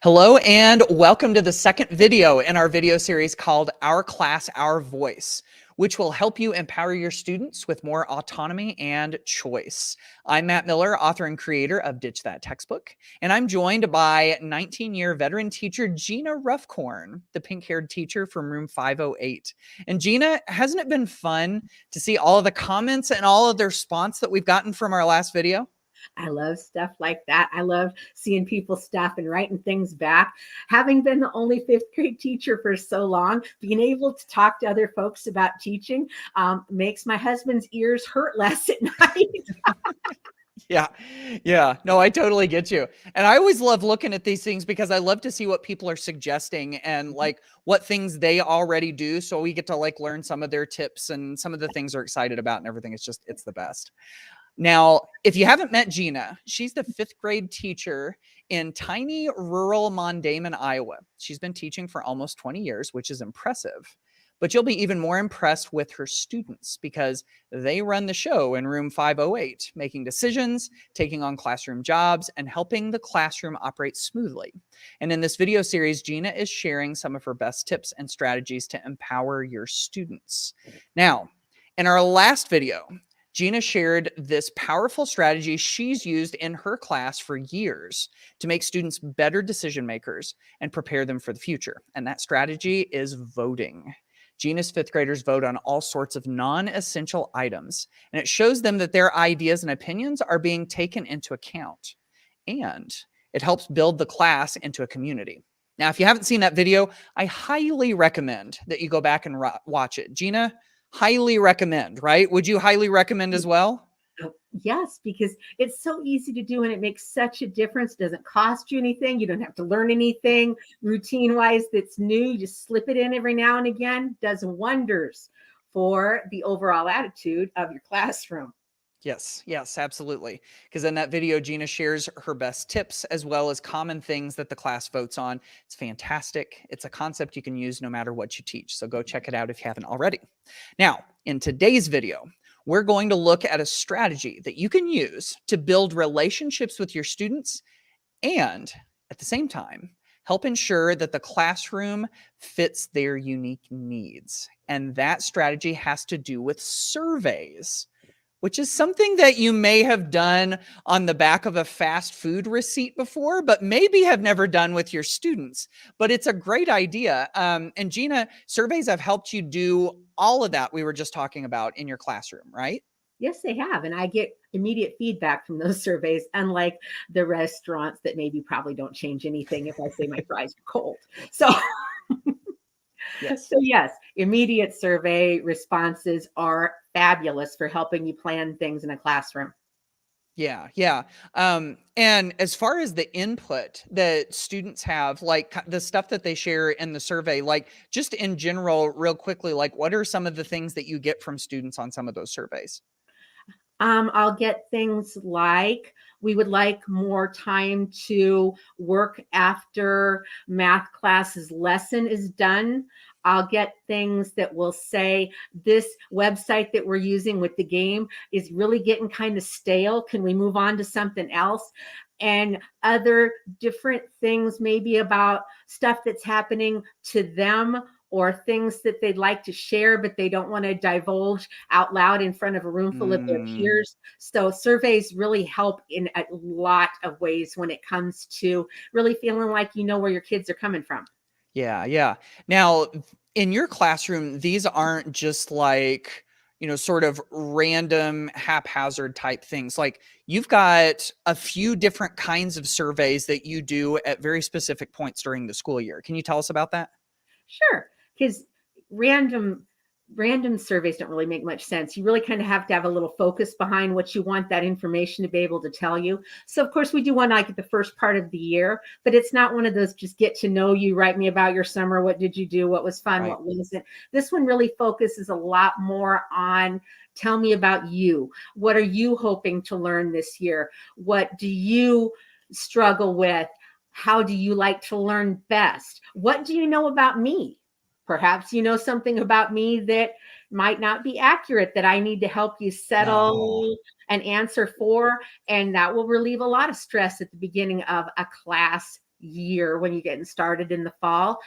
Hello and welcome to the second video in our video series called Our Class, Our Voice, which will help you empower your students with more autonomy and choice. I'm Matt Miller, author and creator of Ditch That Textbook, and I'm joined by 19-year veteran teacher Gina Ruffcorn, the pink-haired teacher from room 508. And Gina, hasn't it been fun to see all of the comments and all of the response that we've gotten from our last video? I love stuff like that. I love seeing people's stuff and writing things back. Having been the only fifth grade teacher for so long, being able to talk to other folks about teaching makes my husband's ears hurt less at night. Yeah. No, I totally get you. And I always love looking at these things because I love to see what people are suggesting and like what things they already do. So we get to like learn some of their tips and some of the things they're excited about and everything. It's the best. Now, if you haven't met Gina, she's the fifth grade teacher in tiny rural Mondayman, Iowa. She's been teaching for almost 20 years, which is impressive. But you'll be even more impressed with her students because they run the show in room 508, making decisions, taking on classroom jobs, and helping the classroom operate smoothly. And in this video series, Gina is sharing some of her best tips and strategies to empower your students. Now, in our last video, Gina shared this powerful strategy she's used in her class for years to make students better decision makers and prepare them for the future. And that strategy is voting. Gina's fifth graders vote on all sorts of non-essential items, and it shows them that their ideas and opinions are being taken into account. And it helps build the class into a community. Now, if you haven't seen that video, I highly recommend that you go back and watch it. Gina, highly recommend, right? Would you highly recommend as well? Yes, because it's so easy to do and it makes such a difference. It doesn't cost you anything. You don't have to learn anything routine wise that's new. You just slip it in every now and again. Does wonders for the overall attitude of your classroom. Yes, absolutely. Because in that video, Gina shares her best tips as well as common things that the class votes on. It's fantastic. It's a concept you can use no matter what you teach. So go check it out if you haven't already. Now, in today's video, we're going to look at a strategy that you can use to build relationships with your students and at the same time, help ensure that the classroom fits their unique needs. And that strategy has to do with surveys, which is something that you may have done on the back of a fast food receipt before, but maybe have never done with your students. But it's a great idea. And Gina, surveys have helped you do all of that we were just talking about in your classroom, right? Yes, they have. And I get immediate feedback from those surveys, unlike the restaurants that maybe probably don't change anything if I say my fries are cold. So Yes. So yes, immediate survey responses are fabulous for helping you plan things in a classroom. Yeah. And as far as the input that students have, like the stuff that they share in the survey, like just in general, real quickly, like what are some of the things that you get from students on some of those surveys? I'll get things like we would like more time to work after math class's lesson is done. I'll get things that will say this website that we're using with the game is really getting kind of stale. Can we move on to something else? And other different things, maybe about stuff that's happening to them or things that they'd like to share, but they don't want to divulge out loud in front of a room full of their peers. So surveys really help in a lot of ways when it comes to really feeling like you know where your kids are coming from. Yeah. Now, in your classroom, these aren't just like, sort of random haphazard type things. Like you've got a few different kinds of surveys that you do at very specific points during the school year. Can you tell us about that? Sure, because random surveys don't really make much sense. You really kind of have to have a little focus behind what you want that information to be able to tell you. So of course we do one like at the first part of the year, but it's not one of those just get to know you, write me about your summer, what did you do, what was fun, Right. what wasn't. This one really focuses a lot more on tell me about you. What are you hoping to learn this year? What do you struggle with? How do you like to learn best? What do you know about me? Perhaps you know something about me that might not be accurate that I need to help you No. settle an answer for. And that will relieve a lot of stress at the beginning of a class year when you're getting started in the fall.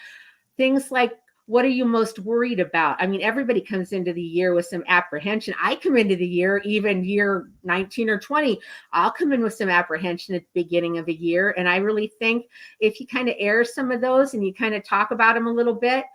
Things like, what are you most worried about? I mean, everybody comes into the year with some apprehension. I come into the year, even year 19 or 20, I'll come in with some apprehension at the beginning of a year. And I really think if you kind of air some of those and you kind of talk about them a little bit,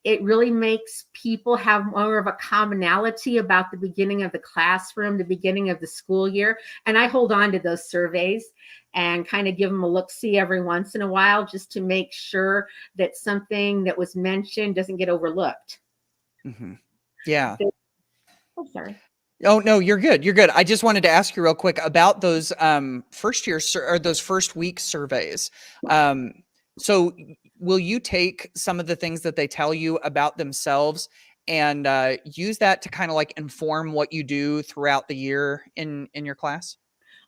it really makes people have more of a commonality about the beginning of the classroom, the beginning of the school year. And I hold on to those surveys and kind of give them a look-see every once in a while, just to make sure that something that was mentioned doesn't get overlooked. Mm-hmm. Yeah. Oh, sorry. Oh, no, you're good. You're good. I just wanted to ask you real quick about those first year or those first week surveys. So will you take some of the things that they tell you about themselves and use that to kind of like inform what you do throughout the year in your class?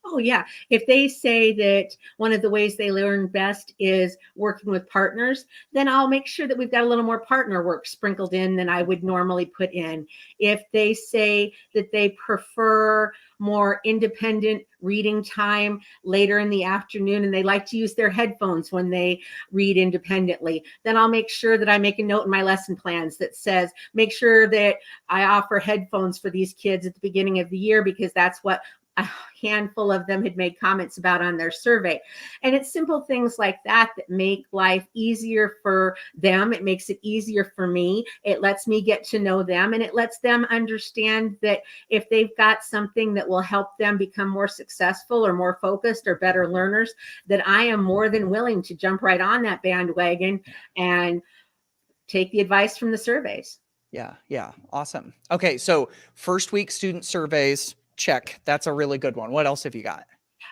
Oh, yeah. If they say that one of the ways they learn best is working with partners, then I'll make sure that we've got a little more partner work sprinkled in than I would normally put in. If they say that they prefer more independent reading time later in the afternoon and they like to use their headphones when they read independently, then I'll make sure that I make a note in my lesson plans that says, make sure that I offer headphones for these kids at the beginning of the year, because that's what a handful of them had made comments about on their survey. And it's simple things like that that make life easier for them. It makes it easier for me. It lets me get to know them, and it lets them understand that if they've got something that will help them become more successful or more focused or better learners, that I am more than willing to jump right on that bandwagon and take the advice from the surveys. Yeah. Yeah. Awesome. Okay. So first week student surveys, check. That's a really good one. What else have you got?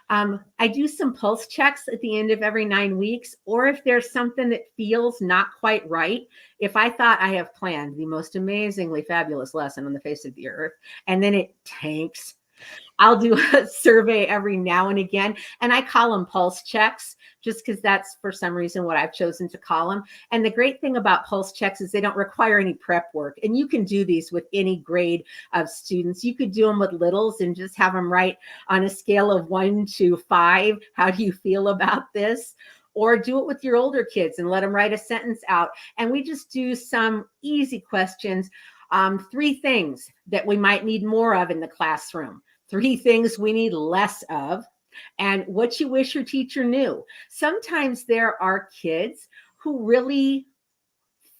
I do some pulse checks at the end of every 9 weeks, or if there's something that feels not quite right. If I thought I have planned the most amazingly fabulous lesson on the face of the earth, and then it tanks, I'll do a survey every now and again, and I call them pulse checks just because that's for some reason what I've chosen to call them. And the great thing about pulse checks is they don't require any prep work, and you can do these with any grade of students. You could do them with littles and just have them write on a scale of 1 to 5, how do you feel about this? Or do it with your older kids and let them write a sentence out. And we just do some easy questions. 3 things that we might need more of in the classroom. 3 things we need less of, and what you wish your teacher knew. Sometimes there are kids who really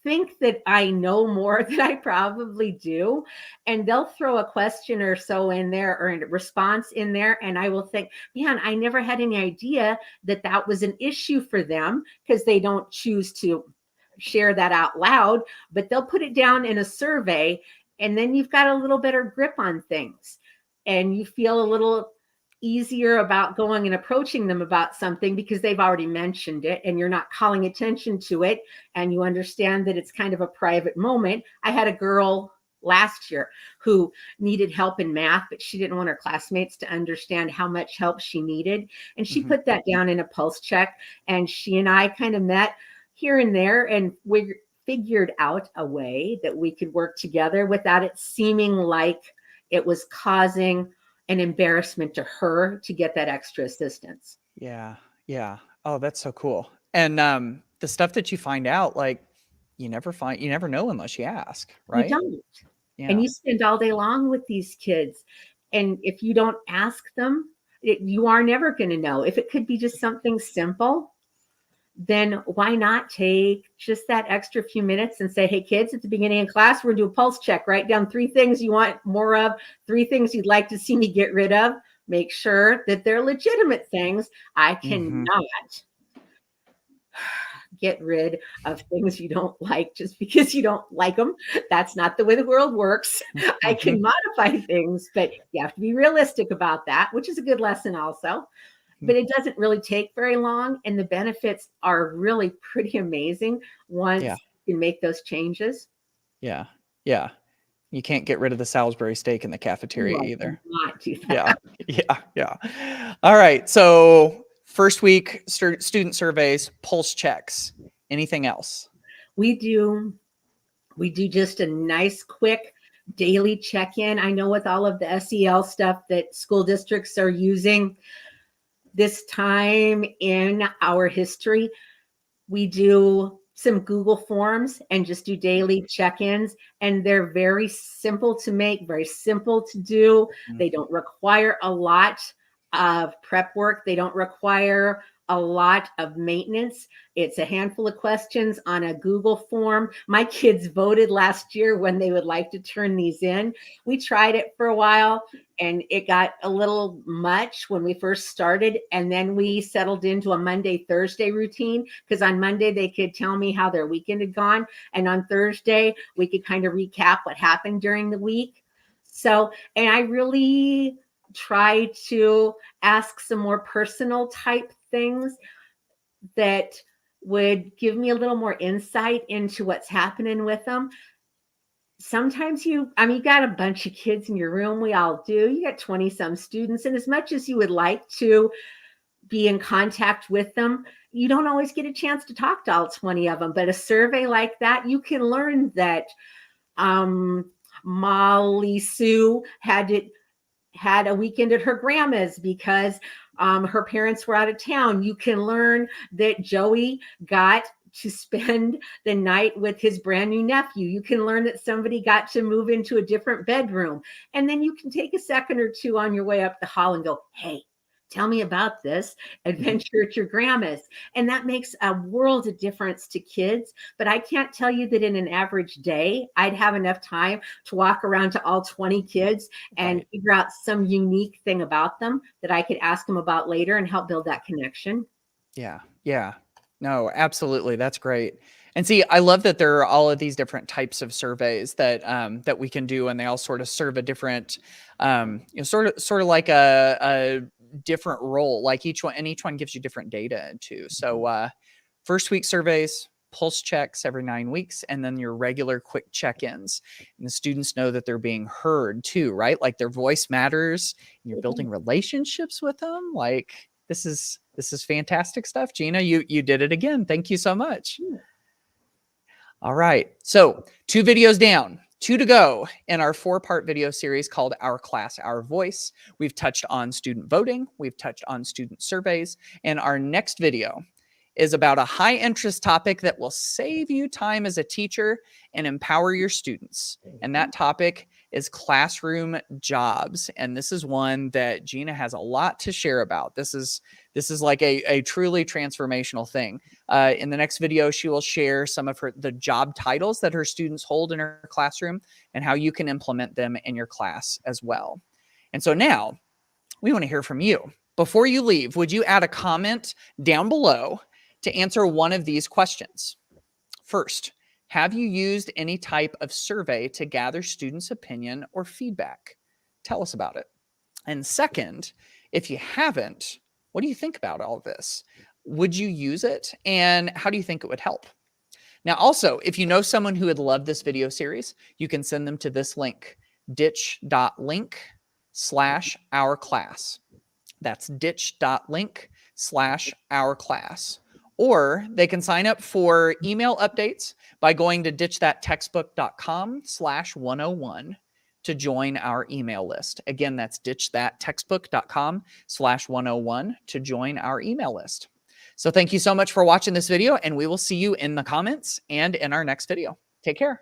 think that I know more than I probably do, and they'll throw a question or so in there or a response in there, and I will think, man, I never had any idea that that was an issue for them, because they don't choose to share that out loud, but they'll put it down in a survey, and then you've got a little better grip on things, and you feel a little easier about going and approaching them about something because they've already mentioned it and you're not calling attention to it, and you understand that it's kind of a private moment. I had a girl last year who needed help in math, but she didn't want her classmates to understand how much help she needed, and she put that down in a pulse check, and she and I kind of met here and there, and we figured out a way that we could work together without it seeming like it was causing an embarrassment to her to get that extra assistance. Yeah. Yeah. Oh, that's so cool. And the stuff that you find out, like you never know unless you ask, You right? don't. And Yeah. you spend all day long with these kids. And if you don't ask them, you are never going to know. If it could be just something simple, then why not take just that extra few minutes and say, hey, kids, at the beginning of class, we're going to do a pulse check. Write down 3 things you want more of, 3 things you'd like to see me get rid of. Make sure that they're legitimate things. I Mm-hmm. cannot get rid of things you don't like just because you don't like them. That's not the way the world works. I Mm-hmm. can modify things, but you have to be realistic about that, which is a good lesson also. But it doesn't really take very long, and the benefits are really pretty amazing Yeah. once you make those changes. Yeah. Yeah. You can't get rid of the Salisbury steak in the cafeteria No, I either. cannot do Yeah. that. Yeah. Yeah. All right. So first week student surveys, pulse checks. Anything else? We do just a nice quick daily check-in. I know with all of the SEL stuff that school districts are using, this time in our history, we do some Google forms and just do daily check-ins, and they're very simple to make, very simple to do. They don't require a lot of prep work. They don't require a lot of maintenance. It's a handful of questions on a Google form. My kids voted last year when they would like to turn these in. We tried it for a while and it got a little much when we first started. And then we settled into a Monday, Thursday routine, because on Monday they could tell me how their weekend had gone. And on Thursday, we could kind of recap what happened during the week. So, and I really try to ask some more personal type things that would give me a little more insight into what's happening with them. Sometimes you got a bunch of kids in your room. We all do. You got 20 some students. And as much as you would like to be in contact with them, you don't always get a chance to talk to all 20 of them. But a survey like that, you can learn that Molly Sue had a weekend at her grandma's because her parents were out of town. You can learn that Joey got to spend the night with his brand new nephew. You can learn that somebody got to move into a different bedroom. And then you can take a second or two on your way up the hall and go, hey, tell me about this adventure at your grandma's. And that makes a world of difference to kids. But I can't tell you that in an average day, I'd have enough time to walk around to all 20 kids and figure out some unique thing about them that I could ask them about later and help build that connection. Yeah. Yeah. No, absolutely. That's great. And see, I love that there are all of these different types of surveys that that we can do, and they all sort of serve a different, sort of like a different role. Like each one gives you different data too. So first week surveys, pulse checks every 9 weeks, and then your regular quick check-ins. And the students know that they're being heard too, right? Like their voice matters, and you're building relationships with them. Like this is fantastic stuff, Gina. You did it again. Thank you so much. All right. So 2 videos down, 2 to go in our 4-part video series called Our Class, Our Voice. We've touched on student voting. We've touched on student surveys. And our next video is about a high interest topic that will save you time as a teacher and empower your students. And that topic is classroom jobs. And this is one that Gina has a lot to share about. This is like a truly transformational thing. In the next video, she will share some of the job titles that her students hold in her classroom and how you can implement them in your class as well. And so now we want to hear from you. Before you leave, would you add a comment down below to answer one of these questions? First, have you used any type of survey to gather students' opinion or feedback? Tell us about it. And second, if you haven't, what do you think about all of this? Would you use it? And how do you think it would help? Now, also, if you know someone who would love this video series, you can send them to this link, ditch.link/ourclass. That's ditch.link/ourclass. Or they can sign up for email updates by going to ditchthattextbook.com/101 to join our email list. Again, that's ditchthattextbook.com/101 to join our email list. So thank you so much for watching this video, and we will see you in the comments and in our next video. Take care.